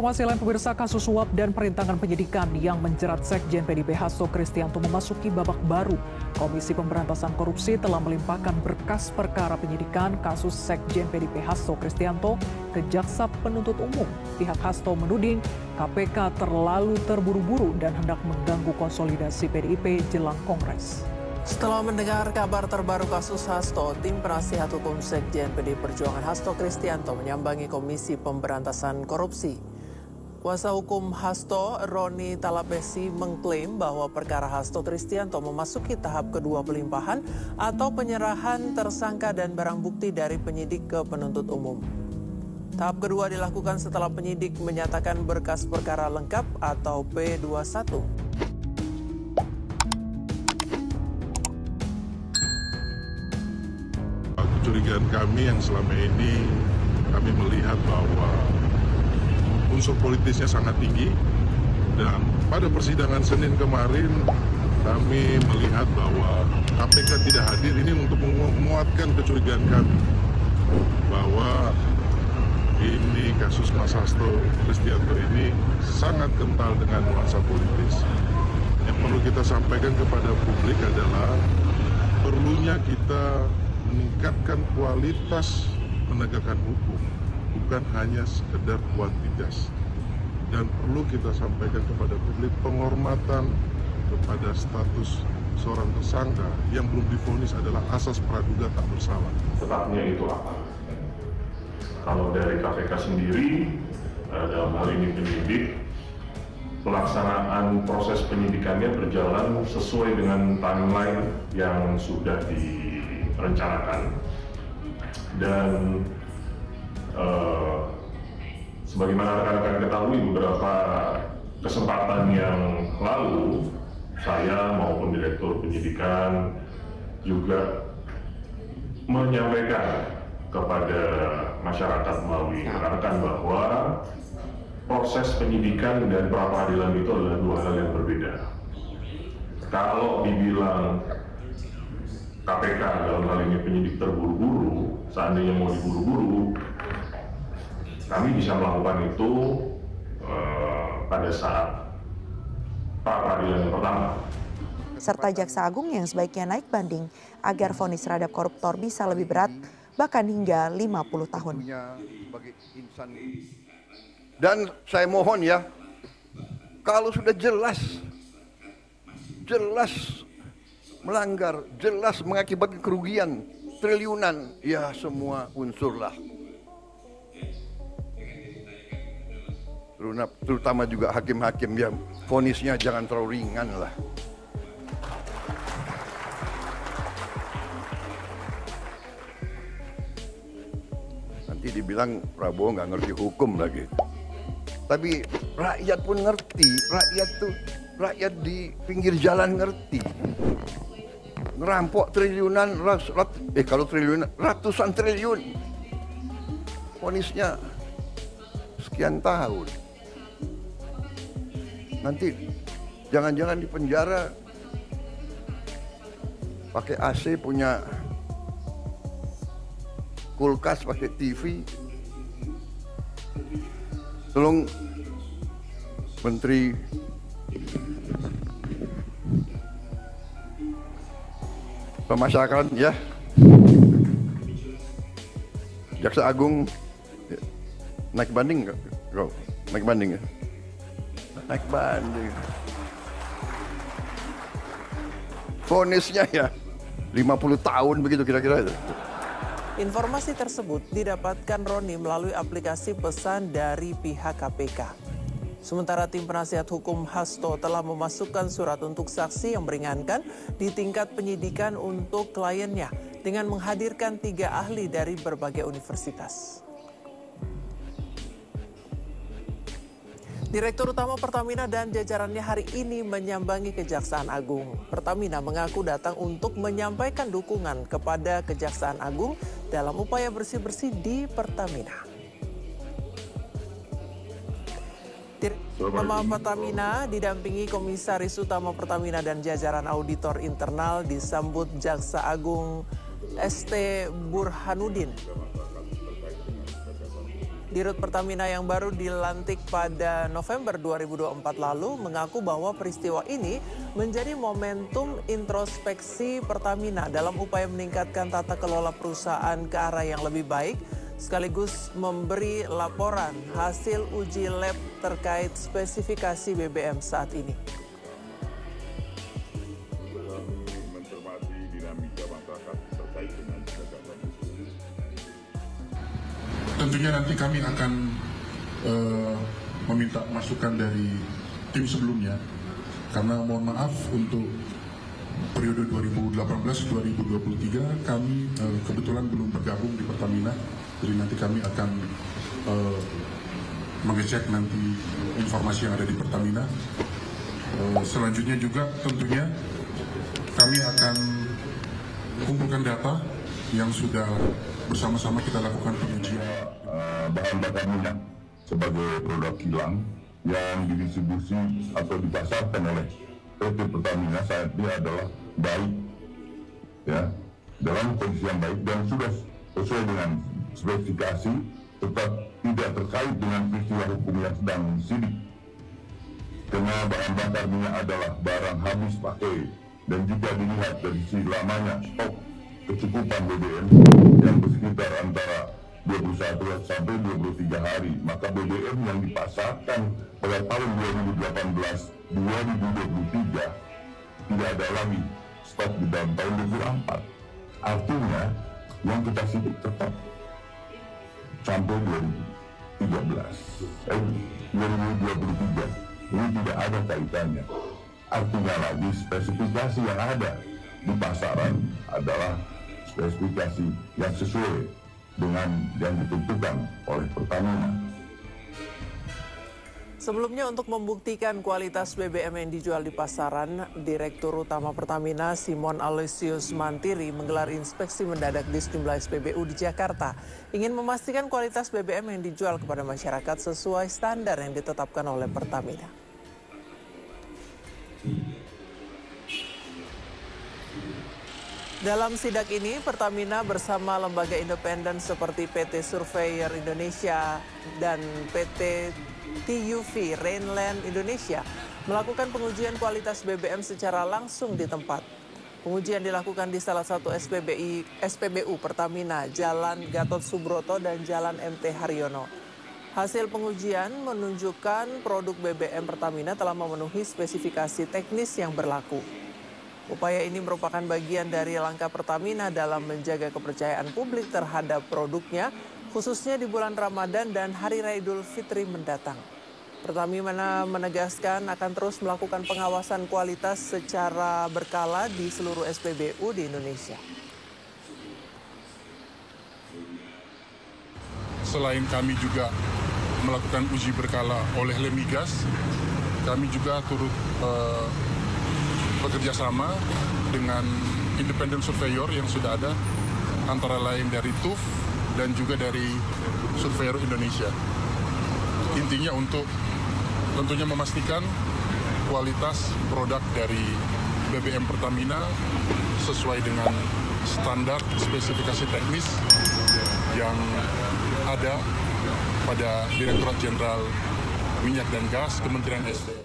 Informasi lain pemirsa, kasus suap dan perintangan penyidikan yang menjerat Sekjen PDIP Hasto Kristianto memasuki babak baru. Komisi Pemberantasan Korupsi telah melimpahkan berkas perkara penyidikan kasus Sekjen PDIP Hasto Kristianto ke Jaksa Penuntut Umum. Pihak Hasto menuding KPK terlalu terburu-buru dan hendak mengganggu konsolidasi PDIP jelang Kongres. Setelah mendengar kabar terbaru kasus Hasto, tim penasihat hukum Sekjen PDI Perjuangan Hasto Kristianto menyambangi Komisi Pemberantasan Korupsi. Kuasa hukum Hasto, Roni Talapesi, mengklaim bahwa perkara Hasto Kristianto memasuki tahap kedua pelimpahan atau penyerahan tersangka dan barang bukti dari penyidik ke penuntut umum. Tahap kedua dilakukan setelah penyidik menyatakan berkas perkara lengkap atau P21. Kecurigaan kami yang selama ini kami melihat bahwa unsur politisnya sangat tinggi, dan pada persidangan Senin kemarin kami melihat bahwa KPK tidak hadir ini untuk menguatkan kecurigaan kami bahwa ini kasus Mas Hasto Kristianto ini sangat kental dengan nuansa politis. Yang perlu kita sampaikan kepada publik adalah perlunya kita meningkatkan kualitas penegakan hukum, bukan hanya sekedar kuantitas. Dan perlu kita sampaikan kepada publik penghormatan kepada status seorang tersangka yang belum divonis adalah asas praduga tak bersalah. Tetapnya itu apa? Kalau dari KPK sendiri, dalam hal ini penyidik, pelaksanaan proses penyidikannya berjalan sesuai dengan timeline yang sudah direncanakan, dan sebagaimana rekan-rekan ketahui, beberapa kesempatan yang lalu saya maupun Direktur Penyidikan juga menyampaikan kepada masyarakat melalui rekan-rekan bahwa proses penyidikan dan pra-peradilan itu adalah dua hal yang berbeda. Kalau dibilang KPK dalam hal ini penyidik terburu-buru, seandainya mau diburu-buru, kami bisa melakukan itu pada saat pra-peradilan yang pertama. Serta Jaksa Agung yang sebaiknya naik banding agar vonis terhadap koruptor bisa lebih berat, bahkan hingga 50 tahun. Dan saya mohon ya, kalau sudah jelas melanggar, jelas mengakibatkan kerugian triliunan, ya semua unsurlah. Terutama juga hakim-hakim yang vonisnya jangan terlalu ringan lah. Nanti dibilang Prabowo nggak ngerti hukum lagi. Tapi rakyat pun ngerti, rakyat di pinggir jalan ngerti. Ngerampok triliunan, kalau triliunan, ratusan triliun. Vonisnya sekian tahun. Nanti jangan-jangan di penjara pakai AC, punya kulkas, pakai TV. Tolong Menteri Pemasyarakatan ya, Jaksa Agung naik banding nggak? Naik banding ya? Naik banding. Vonisnya ya 50 tahun begitu kira-kira itu. Informasi tersebut didapatkan Roni melalui aplikasi pesan dari pihak KPK. Sementara tim penasihat hukum Hasto telah memasukkan surat untuk saksi yang meringankan di tingkat penyidikan untuk kliennya dengan menghadirkan 3 ahli dari berbagai universitas. Direktur Utama Pertamina dan jajarannya hari ini menyambangi Kejaksaan Agung. Pertamina mengaku datang untuk menyampaikan dukungan kepada Kejaksaan Agung dalam upaya bersih-bersih di Pertamina. Direktur Utama Pertamina didampingi Komisaris Utama Pertamina dan jajaran auditor internal disambut Jaksa Agung ST Burhanuddin. Dirut Pertamina yang baru dilantik pada November 2024 lalu mengaku bahwa peristiwa ini menjadi momentum introspeksi Pertamina dalam upaya meningkatkan tata kelola perusahaan ke arah yang lebih baik, sekaligus memberi laporan hasil uji lab terkait spesifikasi BBM saat ini. Tentunya nanti kami akan meminta masukan dari tim sebelumnya, karena mohon maaf untuk periode 2018-2023 kami kebetulan belum bergabung di Pertamina, jadi nanti kami akan mengecek nanti informasi yang ada di Pertamina. Selanjutnya juga tentunya kami akan kumpulkan data yang sudah bersama-sama kita lakukan pengujian. Bahan bakar minyak sebagai produk kilang yang didistribusi atau dipasarkan oleh PT Pertamina saat ini adalah baik, ya, dalam kondisi yang baik dan sudah sesuai dengan spesifikasi, tetap tidak terkait dengan peristiwa hukum yang sedang disidik. Karena bahan bakar minyak adalah barang habis pakai dan jika dilihat dari sisi lamanya stok kecukupan BBM yang bersekitar antara 21 sampai 23 hari, maka BBM yang dipasarkan pada tahun 2018-2023 tidak ada lagi stok di dalam tahun 2024. Artinya yang kita sidik tetap sampai 2023. Ini tidak ada kaitannya. Artinya lagi spesifikasi yang ada di pasaran adalah spesifikasi yang sesuai dengan yang ditentukan oleh Pertamina. Sebelumnya untuk membuktikan kualitas BBM yang dijual di pasaran, Direktur Utama Pertamina Simon Aloysius Mantiri menggelar inspeksi mendadak di sejumlah SPBU di Jakarta. Ingin memastikan kualitas BBM yang dijual kepada masyarakat sesuai standar yang ditetapkan oleh Pertamina. Dalam sidak ini, Pertamina bersama lembaga independen seperti PT Surveyor Indonesia dan PT TUV Rainland Indonesia melakukan pengujian kualitas BBM secara langsung di tempat. Pengujian dilakukan di salah satu SPBU Pertamina, Jalan Gatot Subroto dan Jalan MT Haryono. Hasil pengujian menunjukkan produk BBM Pertamina telah memenuhi spesifikasi teknis yang berlaku. Upaya ini merupakan bagian dari langkah Pertamina dalam menjaga kepercayaan publik terhadap produknya, khususnya di bulan Ramadan dan Hari Raya Idul Fitri mendatang. Pertamina menegaskan akan terus melakukan pengawasan kualitas secara berkala di seluruh SPBU di Indonesia. Selain kami juga melakukan uji berkala oleh Lemigas, kami juga turut bekerja sama dengan independent surveyor yang sudah ada, antara lain dari TUV dan juga dari Surveyor Indonesia. Intinya untuk tentunya memastikan kualitas produk dari BBM Pertamina sesuai dengan standar spesifikasi teknis yang ada pada Direktorat Jenderal Minyak dan Gas Kementerian SDM.